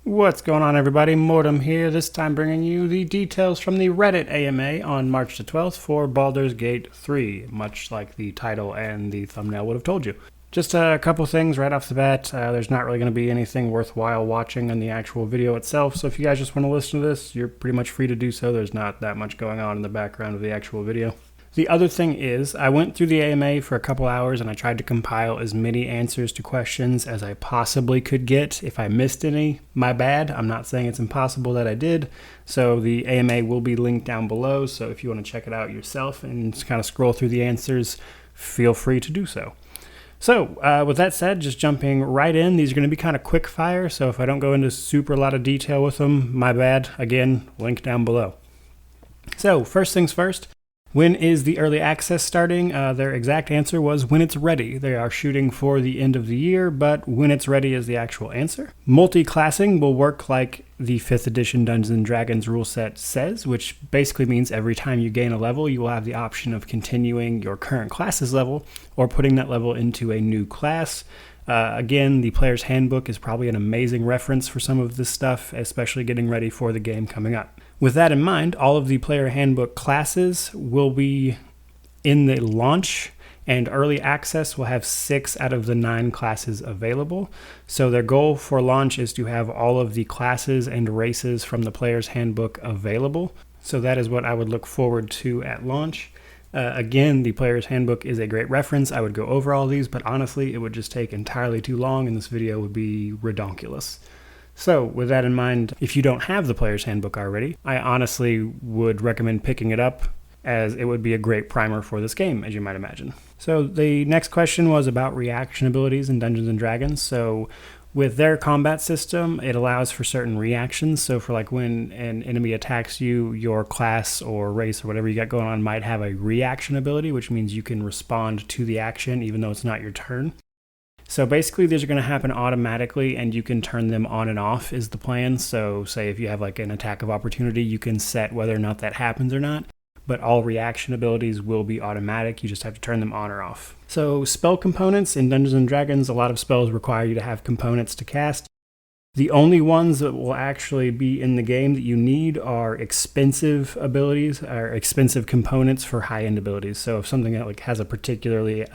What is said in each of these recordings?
What's going on, everybody? Mortem here, this time bringing you the details from the Reddit AMA on March the 12th for Baldur's Gate 3, much like the title and the thumbnail would have told you. Just a couple things right off the bat. There's not really going to be anything worthwhile watching in the actual video itself, so if you guys just want to listen to this, you're pretty much free to do so. There's not that much going on in the background of the actual video. The other thing is, I went through the AMA for a couple hours and I tried to compile as many answers to questions as I possibly could get. If I missed any, my bad. I'm not saying it's impossible that I did. So the AMA will be linked down below, so if you want to check it out yourself and just kind of scroll through the answers, feel free to do so. So, with that said, just jumping right in, these are going to be kind of quick fire, so if I don't go into super lot of detail with them, my bad. Again, link down below. So, first things first. When is the early access starting? Their exact answer was when it's ready. They are shooting for the end of the year, but when it's ready is the actual answer. Multi-classing will work like the 5th edition Dungeons & Dragons rule set says, which basically means every time you gain a level, you will have the option of continuing your current class's level or putting that level into a new class. Again, the player's handbook is probably an amazing reference for some of this stuff, especially getting ready for the game coming up. With that in mind, all of the player handbook classes will be in the launch, and early access will have 6 out of the 9 classes available. So their goal for launch is to have all of the classes and races from the player's handbook available. So that is what I would look forward to at launch. Again, the player's handbook is a great reference. I would go over all these, but honestly, it would just take entirely too long and this video would be redonkulous. So, with that in mind, if you don't have the player's handbook already, I honestly would recommend picking it up, as it would be a great primer for this game, as you might imagine. So, the next question was about reaction abilities in Dungeons & Dragons. So, with their combat system, it allows for certain reactions. So, for like when an enemy attacks you, your class or race or whatever you got going on might have a reaction ability, which means you can respond to the action even though it's not your turn. So basically these are going to happen automatically and you can turn them on and off is the plan. So say if you have like an attack of opportunity, you can set whether or not that happens or not. But all reaction abilities will be automatic. You just have to turn them on or off. So spell components in Dungeons & Dragons, a lot of spells require you to have components to cast. The only ones that will actually be in the game that you need are expensive abilities or expensive components for high-end abilities. So if something that like has a particularly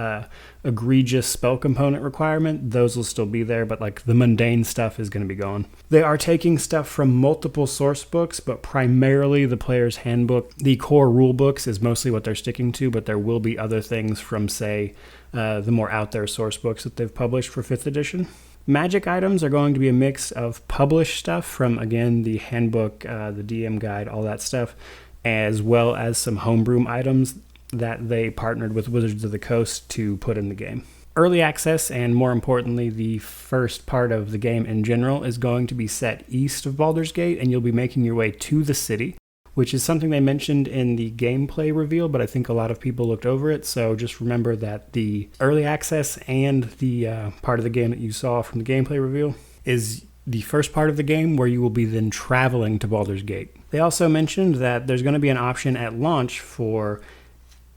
egregious spell component requirement, those will still be there, but like the mundane stuff is going to be gone. They are taking stuff from multiple source books, but primarily the player's handbook. The core rule books is mostly what they're sticking to, but there will be other things from, say, the more out there source books that they've published for 5th edition. Magic items are going to be a mix of published stuff from, again, the handbook, the DM guide, all that stuff, as well as some homebrew items that they partnered with Wizards of the Coast to put in the game. Early access, and more importantly, the first part of the game in general, is going to be set east of Baldur's Gate, and you'll be making your way to the city, which is something they mentioned in the gameplay reveal, but I think a lot of people looked over it, so just remember that the early access and the part of the game that you saw from the gameplay reveal is the first part of the game where you will be then traveling to Baldur's Gate. They also mentioned that there's going to be an option at launch for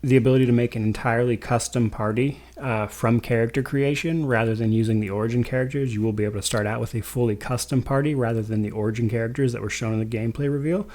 the ability to make an entirely custom party from character creation rather than using the origin characters. You will be able to start out with a fully custom party rather than the origin characters that were shown in the gameplay reveal.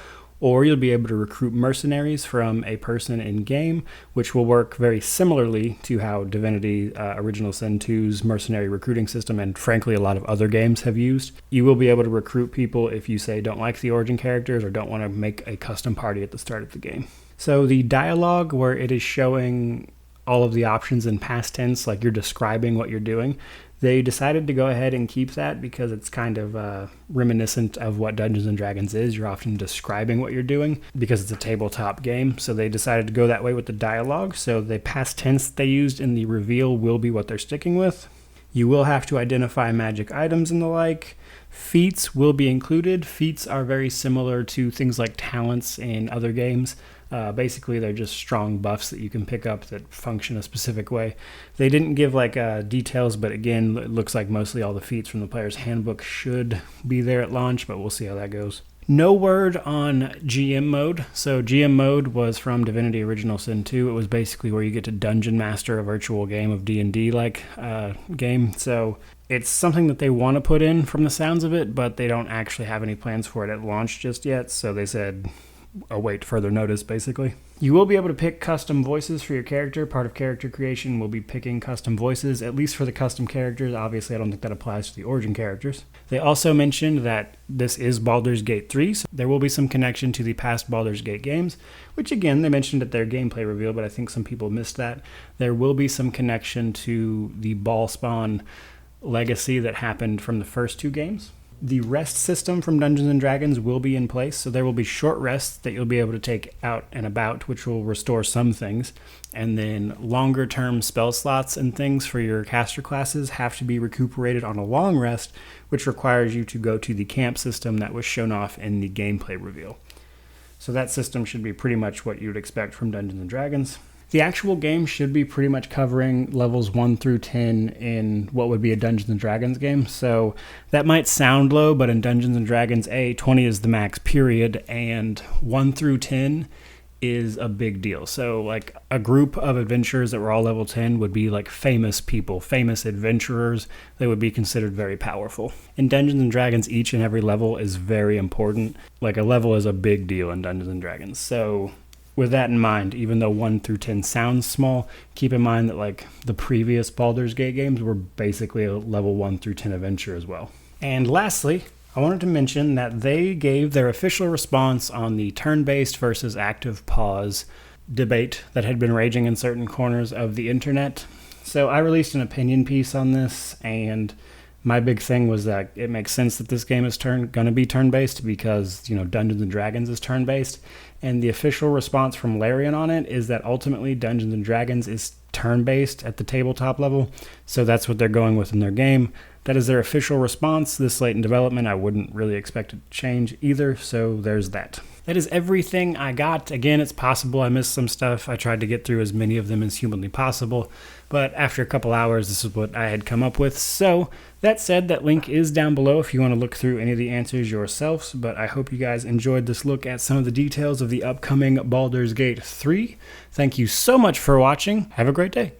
Or you'll be able to recruit mercenaries from a person in-game, which will work very similarly to how Divinity Original Sin 2's mercenary recruiting system, and frankly a lot of other games have used. You will be able to recruit people if you say don't like the origin characters or don't want to make a custom party at the start of the game. So the dialogue where it is showing all of the options in past tense, like you're describing what you're doing, they decided to go ahead and keep that because it's kind of reminiscent of what Dungeons & Dragons is. You're often describing what you're doing because it's a tabletop game. So they decided to go that way with the dialogue. So the past tense they used in the reveal will be what they're sticking with. You will have to identify magic items and the like. Feats will be included. Feats are very similar to things like talents in other games. Basically, they're just strong buffs that you can pick up that function a specific way. They didn't give like details, but again, it looks like mostly all the feats from the player's handbook should be there at launch, but we'll see how that goes. No word on GM mode. So GM mode was from Divinity Original Sin 2. It was basically where you get to dungeon master a virtual game of D&D like game. So it's something that they want to put in from the sounds of it, but they don't actually have any plans for it at launch just yet. So they said await further notice, basically. You will be able to pick custom voices for your character. Part of character creation will be picking custom voices, at least for the custom characters. Obviously, I don't think that applies to the origin characters. They also mentioned that this is Baldur's Gate 3, so there will be some connection to the past Baldur's Gate games, which again, they mentioned at their gameplay reveal, but I think some people missed that. There will be some connection to the Ballspawn legacy that happened from the first two games. The rest system from Dungeons & Dragons will be in place, so there will be short rests that you'll be able to take out and about, which will restore some things. And then longer-term spell slots and things for your caster classes have to be recuperated on a long rest, which requires you to go to the camp system that was shown off in the gameplay reveal. So that system should be pretty much what you'd expect from Dungeons & Dragons. The actual game should be pretty much covering levels 1 through 10 in what would be a Dungeons & Dragons game. So that might sound low, but in Dungeons & Dragons, 20 is the max period, and 1 through 10 is a big deal. So like a group of adventurers that were all level 10 would be like famous people, famous adventurers. They would be considered very powerful. In Dungeons & Dragons, each and every level is very important. Like a level is a big deal in Dungeons & Dragons. So with that in mind, even though 1 through 10 sounds small, keep in mind that like the previous Baldur's Gate games were basically a level 1 through 10 adventure as well. And lastly, I wanted to mention that they gave their official response on the turn-based versus active pause debate that had been raging in certain corners of the internet. So I released an opinion piece on this, and my big thing was that it makes sense that this game is going to be turn-based because, Dungeons & Dragons is turn-based. And the official response from Larian on it is that ultimately Dungeons & Dragons is turn-based at the tabletop level. So that's what they're going with in their game. That is their official response. This late in development, I wouldn't really expect it to change either. So there's that. That is everything I got. Again, it's possible I missed some stuff. I tried to get through as many of them as humanly possible. But after a couple hours, this is what I had come up with. So that said, that link is down below if you want to look through any of the answers yourselves. But I hope you guys enjoyed this look at some of the details of the upcoming Baldur's Gate 3. Thank you so much for watching. Have a great day.